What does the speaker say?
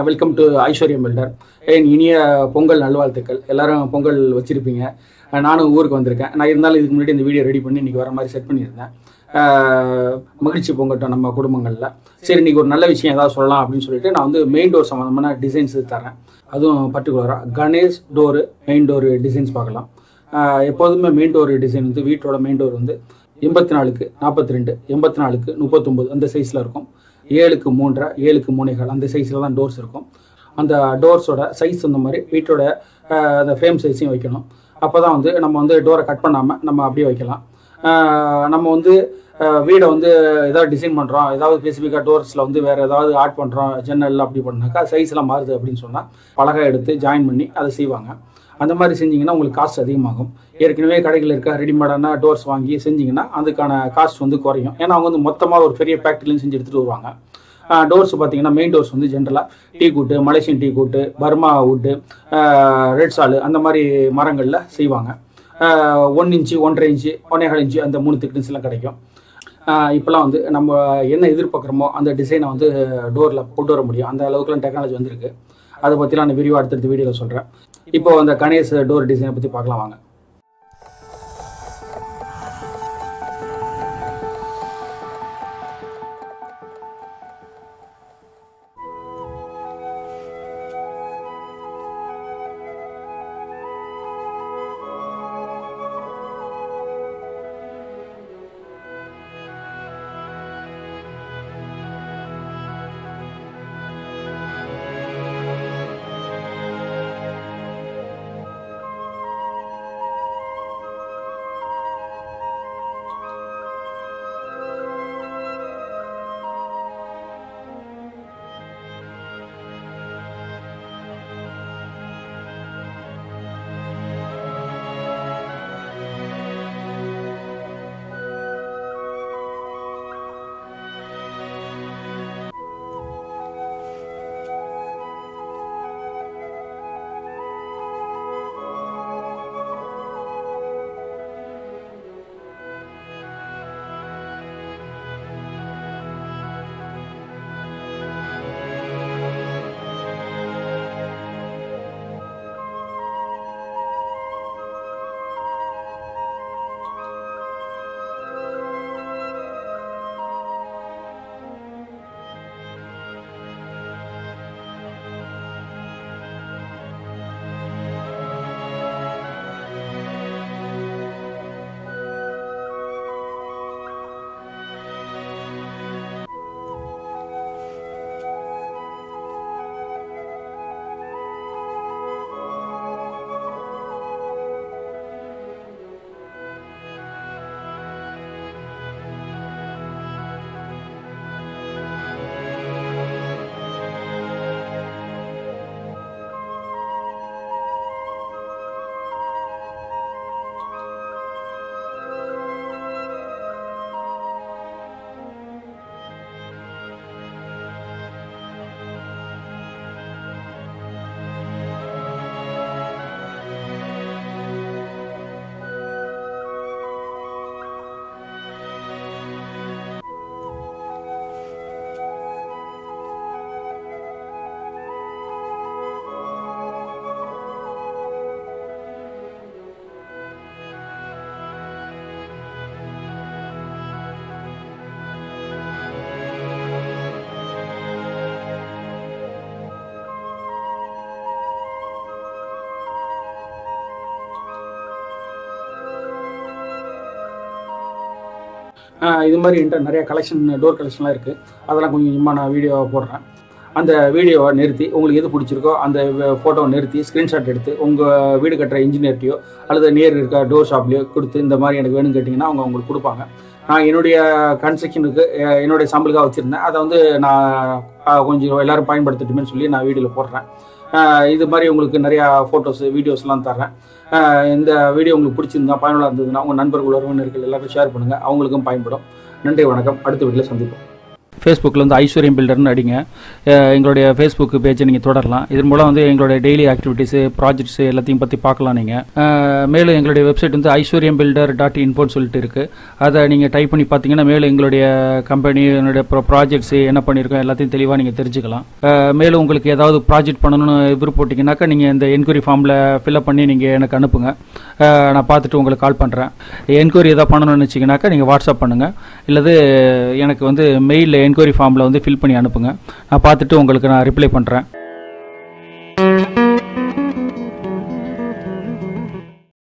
Welcome to ஐஸ்வர்யம் filter. என் இனிய பொங்கல் நல்வாழ்த்துக்கள். எல்லாரும் பொங்கல் வச்சுருப்பீங்க. நானும் ஊருக்கு வந்திருக்கேன். நான் இருந்தாலும் இதுக்கு முன்னாடி இந்த வீடியோ ரெடி பண்ணி இன்றைக்கி வர மாதிரி செட் பண்ணியிருந்தேன். மகிழ்ச்சி பொங்கட்டும் நம்ம குடும்பங்களில். சரி, இன்றைக்கி ஒரு நல்ல விஷயம் ஏதாவது சொல்லலாம் அப்படின்னு சொல்லிட்டு நான் வந்து மெயின் டோர் சம்மந்தமான டிசைன்ஸ் தரேன். அதுவும் பர்டிகுலராக Ganesh door main door designs பார்க்கலாம். எப்போதுமே மெயின் டோர் டிசைன் வந்து வீட்டோட மெயின் டோர் வந்து 84க்கு 42, 84க்கு 39 அந்த சைஸில் இருக்கும். 7க்கு 3, 7க்கு 3.25 அந்த சைஸில் தான் டோர்ஸ் இருக்கும். அந்த டோர்ஸோட சைஸ் இந்த மாதிரி வீட்டோட அந்த ஃப்ரேம் சைஸையும் வைக்கணும். அப்போ தான் வந்து நம்ம வந்து டோரை கட் பண்ணாமல் நம்ம அப்படியே வைக்கலாம். நம்ம வந்து வீடை வந்து ஏதாவது டிசைன் பண்ணுறோம், ஏதாவது ஸ்பெசிஃபிக்காக டோர்ஸில் வந்து வேறு ஏதாவது ஆட் பண்ணுறோம், ஜன்னல் அப்படி பண்ணாக்கா சைஸ்லாம் மாறுது அப்படின்னு சொன்னால் பலகை எடுத்து ஜாயின் பண்ணி அதை செய்வாங்க. அந்த மாதிரி செஞ்சிங்கன்னா உங்களுக்கு காஸ்ட் அதிகமாகும். ஏற்கனவே கடைகளில் இருக்க ரெடிமேடான டோர்ஸ் வாங்கி செஞ்சிங்கன்னா அதுக்கான காஸ்ட் வந்து குறையும். ஏன்னா அவங்க வந்து மொத்தமாக ஒரு பெரிய ஃபேக்ட்ரிலையும் செஞ்சு எடுத்துகிட்டு வருவாங்க. டோர்ஸ் பார்த்தீங்கன்னா மெயின் டோர்ஸ் வந்து ஜென்ரலாக டீ கூட்டு, மலேசியன் டீ கூட்டு, பர்மா வுட்டு, ரெட் சாலு அந்த மாதிரி மரங்களில் செய்வாங்க. 1 இன்ச்சு, 1.5 இன்ச்சு, 1.25 இன்ச்சு அந்த 3 திக்னஸ்லாம் கிடைக்கும். இப்போலாம் வந்து நம்ம என்ன எதிர்பார்க்குறோமோ அந்த டிசைனை வந்து டோரில் கொண்டு வர முடியும். அந்த அளவுக்குலாம் டெக்னாலஜி வந்திருக்கு. அதை பற்றிலாம் நான் விரிவாக அடுத்தடுத்த வீடியோவில் சொல்கிறேன். இப்போ அந்த கணேஷ் டோர் டிசைனை பற்றி பார்க்கலாம் வாங்க. இது மாதிரி என்கிட்ட நிறைய கலெக்ஷன் டோர் கலெக்ஷன்லாம் இருக்குது. அதெல்லாம் கொஞ்சம் கொஞ்சமாக நான் வீடியோவை போடுறேன். அந்த வீடியோவை நிறுத்தி உங்களுக்கு எது பிடிச்சிருக்கோ அந்த ஃபோட்டோவை நிறுத்தி ஸ்க்ரீன்ஷாட் எடுத்து உங்கள் வீடு கட்டுற இன்ஜினியர்ட்டையோ அல்லது நேர் இருக்க டோர் ஷாப்லேயோ கொடுத்து இந்த மாதிரி எனக்கு வேணும்னு கேட்டிங்கன்னா அவங்க உங்களுக்கு கொடுப்பாங்க. நான் என்னுடைய கன்ஸ்ட்ரக்ஷனுக்கு என்னுடைய சாம்பிளுக்காக வச்சுருந்தேன். அதை வந்து நான் கொஞ்சம் எல்லோரும் பயன்படுத்தட்டுமேன்னு சொல்லி நான் வீடியோவில் போடுறேன். இது மாதிரி உங்களுக்கு நிறையா ஃபோட்டோஸ் வீடியோஸ்லாம் தர்றேன். இந்த வீடியோ உங்களுக்கு பிடிச்சிருந்தா பயனுள்ள இருந்ததுன்னா உங்கள் நண்பர்கள் உறவினர்கள் எல்லாருக்கும் ஷேர் பண்ணுங்கள். அவங்களுக்கும் பயன்படும். நன்றி, வணக்கம். அடுத்த வீடியோவில் சந்திப்போம். ஃபேஸ்புக்கில் வந்து ஐஸ்வர்யம் பில்டர்னு அடிங்க. எங்களுடைய ஃபேஸ்புக் பேஜை நீங்கள் தொடரலாம். இதன் மூலம் வந்து எங்களுடைய டெய்லி ஆக்டிவிட்டீஸு, ப்ராஜெக்ட்ஸு எல்லாத்தையும் பற்றி பார்க்கலாம் நீங்கள். மேலும் எங்களுடைய வெப்சைட் வந்து aishwaryambuilder.info சொல்லிட்டு இருக்குது. அதை நீங்கள் டைப் பண்ணி பார்த்தீங்கன்னா மேலும் எங்களுடைய கம்பெனி, என்னுடைய ப்ராஜெக்ட்ஸு என்ன பண்ணியிருக்கோம் எல்லாத்தையும் தெளிவாக நீங்கள் தெரிஞ்சுக்கலாம். மேலும் உங்களுக்கு ஏதாவது ப்ராஜெக்ட் பண்ணணும்னு விருப்பப்பட்டீங்கன்னாக்கா நீங்கள் இந்த என்கொயரி ஃபார்மில் ஃபில்அப் பண்ணி நீங்கள் எனக்கு அனுப்புங்க. நான் பார்த்துட்டு உங்களுக்கு கால் பண்ணுறேன். என்கொயரி எதாவது பண்ணணும்னு வச்சிங்கனாக்கா நீங்கள் வாட்ஸ்அப் பண்ணுங்கள், இல்லது எனக்கு வந்து மெயிலில் என்கொயரி ஃபார்மில் வந்து ஃபில் பண்ணி அனுப்புங்க. நான் பார்த்துட்டு உங்களுக்கு நான் ரிப்ளை பண்ணுறேன்.